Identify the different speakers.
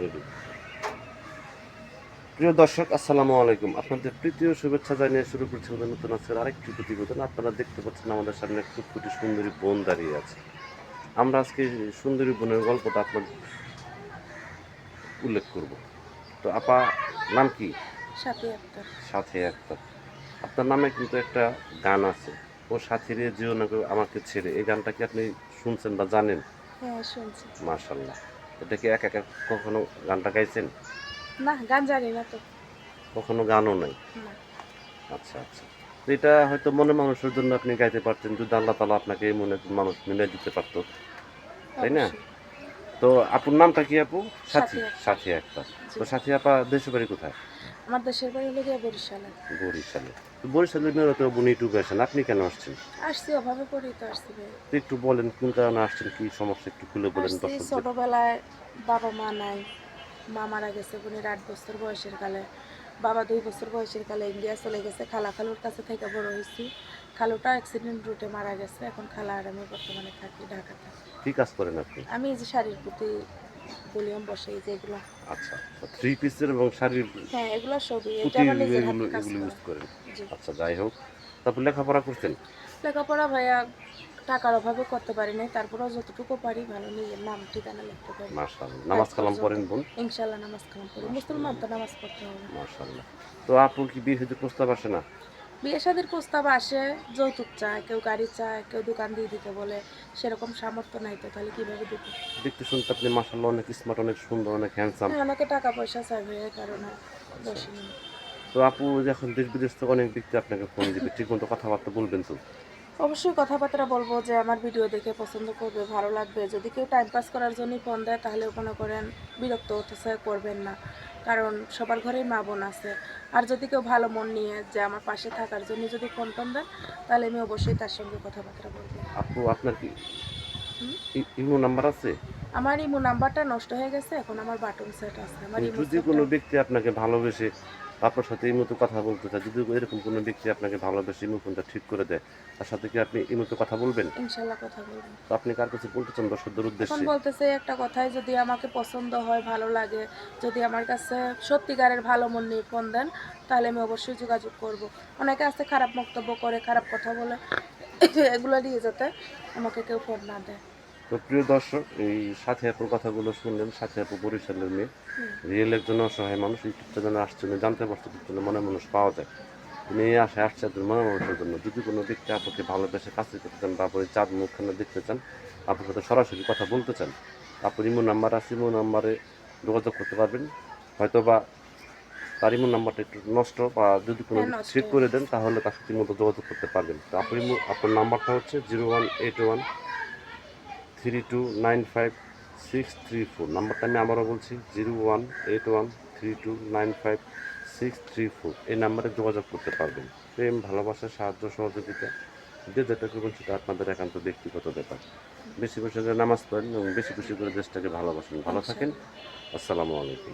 Speaker 1: Ready. প্রিয় দর্শক, আসসালামু আলাইকুম। আপনাদের প্রীতীয় শুভেচ্ছা জানিয়ে শুরু করছি আমাদের নতুন আজকের আরেকটি প্রতিবেদন। আপনারা দেখতে পাচ্ছেন আমাদের সামনে এক ফুটফুটে সুন্দরী বোন দাঁড়িয়ে আছে। আমরা আজকে সুন্দরী বোনের গল্পটা আপনাদের উল্লেখ করব। তো আপা, নাম কি?
Speaker 2: সাথী আক্তার।
Speaker 1: সাথী আক্তার। আপনার নামে কিন্তু একটা গান আছে, ও সাথী রে যেও না গো আমাকে ছেড়ে। এই গানটা কি আপনি শুনছেন বা জানেন?
Speaker 2: হ্যাঁ, শুনছি।
Speaker 1: মাশাল্লাহ। এটা কি একা একা কখনো গানটা গাইছেন?
Speaker 2: না, গান জানি না তো।
Speaker 1: কখনো গানও নাই?
Speaker 2: না।
Speaker 1: আচ্ছা, আচ্ছা। তো এটা হয়তো মনের মানুষের জন্য আপনি গাইতে পারতেন যদি আল্লাহ তাআলা আপনাকে এই মনের মানুষ মিলাই দিতে পারত। তাই না?
Speaker 2: অবশ্যই।
Speaker 1: তো আপুর নামটা কি আপু? সাথী,
Speaker 2: সাথী আক্তার।
Speaker 1: সাথী আক্তার।
Speaker 2: জি।
Speaker 1: তো সাথী আপা দেশের বাড়ি কোথায়?
Speaker 2: আমার দেশের বাড়ি হলো গিয়ে বরিশালে।
Speaker 1: বরিশালে। তো বরিশালের মেয়েরা তো আপনি ইউটিউবে আসেন। আপনি কেন আসছেন?
Speaker 2: আসছি, অভাবে পড়েই তো আসছি ভাই।
Speaker 1: তো একটু বলেন কোন কারণে আসছেন, কি সমস্যা একটু খুলে বলেন
Speaker 2: আসছি
Speaker 1: দর্শকদের।
Speaker 2: ছোটবেলায়, বাবা মা নাই। মা মারা গেছে বোনের ৮ বছর বয়সের কালে। বাবা ২ বছর বয়সের কালে ইন্ডিয়া চলে গেছে। খালুর কাছে থেকে বড় হয়েছি। খালুটা অ্যাক্সিডেন্ট রুটে মারা গেছে। এখন খালা আর আমি বর্তমানে থাকি ঢাকাতে।
Speaker 1: কি কাজ করেন আপনি?
Speaker 2: আমি এই যে শাড়ির প্রতি ভলিউম বসে এই যে এগুলো।
Speaker 1: আচ্ছা, তো থ্রি পিসের এবং শাড়ির
Speaker 2: হ্যাঁ, এগুলো সবই। এটা
Speaker 1: পুঁতি
Speaker 2: আমার নিজের
Speaker 1: এগুলো
Speaker 2: হাতে কাজ
Speaker 1: এগুলো
Speaker 2: করা।
Speaker 1: ইউজ করেন।
Speaker 2: জি।
Speaker 1: আচ্ছা, যাই হোক। তারপর লেখাপড়া করছেন?
Speaker 2: লেখাপড়া ভাইয়া টাকার অভাবে করতে পারি নাই। তারপরেও যতটুকু পারি ভালো নিজের নাম ঠিকানা লিখতে পারি।
Speaker 1: মাশাআল্লাহ।
Speaker 2: আজ
Speaker 1: নামাজ কালাম
Speaker 2: পর্যন্ত
Speaker 1: পড়েন বোন?
Speaker 2: ইনশাআল্লাহ নামাজ কালাম পড়ি। মুসলমান
Speaker 1: মাশাআল্লাহ,
Speaker 2: তো নামাজ পড়তে হবে।
Speaker 1: মাশাআল্লাহ। তো আপুর কি বিয়ে শাদীর প্রস্তাব আসে না?
Speaker 2: বিয়ে শাদীর প্রস্তাব আসে, যৌতুক চায়, কেউ গাড়ি চায়, কেউ দোকান দিয়ে দিতে বলে। সেরকম সামর্থ্য নাই তো তাহলে কিভাবে দিব?
Speaker 1: দেখতে শুনতে আপনি মাশাআল্লাহ অনেক স্মার্ট, অনেক সুন্দর, অনেক হ্যান্ডসাম।
Speaker 2: হ্যাঁ, অনেকে টাকা পয়সা চায় ভাইয়া, এই কারণে
Speaker 1: আচ্ছা,
Speaker 2: বসিনি।
Speaker 1: আচ্ছা। তো আপু যখন দেশ বিদেশ থেকে অনেক ব্যক্তি আপনাকে ফোন দিবে, ঠিকমতো কথাবার্তা বলবেন তো?
Speaker 2: অবশ্যই কথাবার্তা বলবো যে আমার ভিডিও দেখে পছন্দ করবে, ভালো লাগবে। যদি কেউ টাইম পাস করার জন্যই ফোন দেয় তাহলে মনে করেন বিরক্ত হতেছে, করবেন না। কারণ সবার ঘরেই মা বোন আছে। আর যদি কেউ ভালো মন নিয়ে যে আমার পাশে থাকার জন্য যদি ফোন টোন দেন তাহলে আমি অবশ্যই তার সঙ্গে কথাবার্তা বলবো।
Speaker 1: আপু আপনার কি
Speaker 2: হুম?
Speaker 1: ইমো নাম্বার আছে?
Speaker 2: আমার ইমো নাম্বারটা নষ্ট হয়ে গেছে, এখন আমার বাটন সেট আছে। আমার ইমো
Speaker 1: যদি
Speaker 2: সেটটা
Speaker 1: কোনো ব্যক্তি আপনাকে ভালোবেসে আপনার সাথে ইমোতে কথা বলতে চায়, যদি এরকম কোনো ব্যক্তি আপনাকে ভালোবেসে ইমো ফোনটা ঠিক করে দেয়, তার সাথে কি আপনি ইমোতে কথা বলবেন?
Speaker 2: ইনশাল্লাহ কথা বলবো।
Speaker 1: তো আপনি কার কাছে বলতে চান দর্শকদের
Speaker 2: এখন
Speaker 1: উদ্দেশ্যে?
Speaker 2: বলতেছে একটা কথাই, যদি আমাকে পছন্দ হয়, ভালো লাগে, যদি আমার কাছে সত্যিকারের ভালো মন নিয়ে ফোন দেন তাহলে আমি অবশ্যই যোগাযোগ করব। অনেকে আছে খারাপ মন্তব্য করে, খারাপ কথা বলে, এগুলো নিয়ে যাতে আমাকে কেউ ফোন না দেয়।
Speaker 1: তো প্রিয় দর্শক, এই সাথী আপুর কথাগুলো শুনলেন। সাথী আপু বরিশালের মেয়ে,
Speaker 2: হুম।
Speaker 1: রিয়েল একজন অসহায় মানুষ। ইউটিউব চ্যানেলে আসছে উনি জানতে পারছে ইউটিউব চ্যানেলে মনের মানুষ পাওয়া যায়। উনি এই আশায় আসছে একজন মনের মানুষের জন্য। যদি কোনো ব্যক্তি আপুকে ভালোবেসে কাছে করতে চান বা আপুর চাঁদ মুখখানা দেখতে চান, আপুর সাথে সরাসরি কথা বলতে চান, আপুর ইমো নাম্বার আছে, ইমো নাম্বারে যোগাযোগ করতে পারবেন। হয়তো বা তার ইমো নাম্বারটা একটু নষ্ট, বা যদি কোনো
Speaker 2: হ্যাঁ,
Speaker 1: ব্যক্তি
Speaker 2: নষ্ট
Speaker 1: ঠিক
Speaker 2: হয়ে
Speaker 1: করে দেন
Speaker 2: গেছে।
Speaker 1: তাহলে তার সাথে মতো যোগাযোগ করতে পারবেন। তো আপুর আপনার নাম্বারটা হচ্ছে 018132956634। নাম্বারটা আমি আবারও বলছি, 018132956634। এই নাম্বারে যোগাযোগ করতে পারবেন। প্রেম, ভালোবাসা, সাহায্য, সহযোগিতা যে যেটা করবেন সেটা আপনাদের একান্ত ব্যক্তিগত ব্যাপার। বেশি বেশি করে নামাজ পড়েন এবং বেশি বেশি করে দেশটাকে ভালোবাসেন। ভালো থাকেন।
Speaker 2: ইনশাল্লাহ।
Speaker 1: আসসালামু আলাইকুম।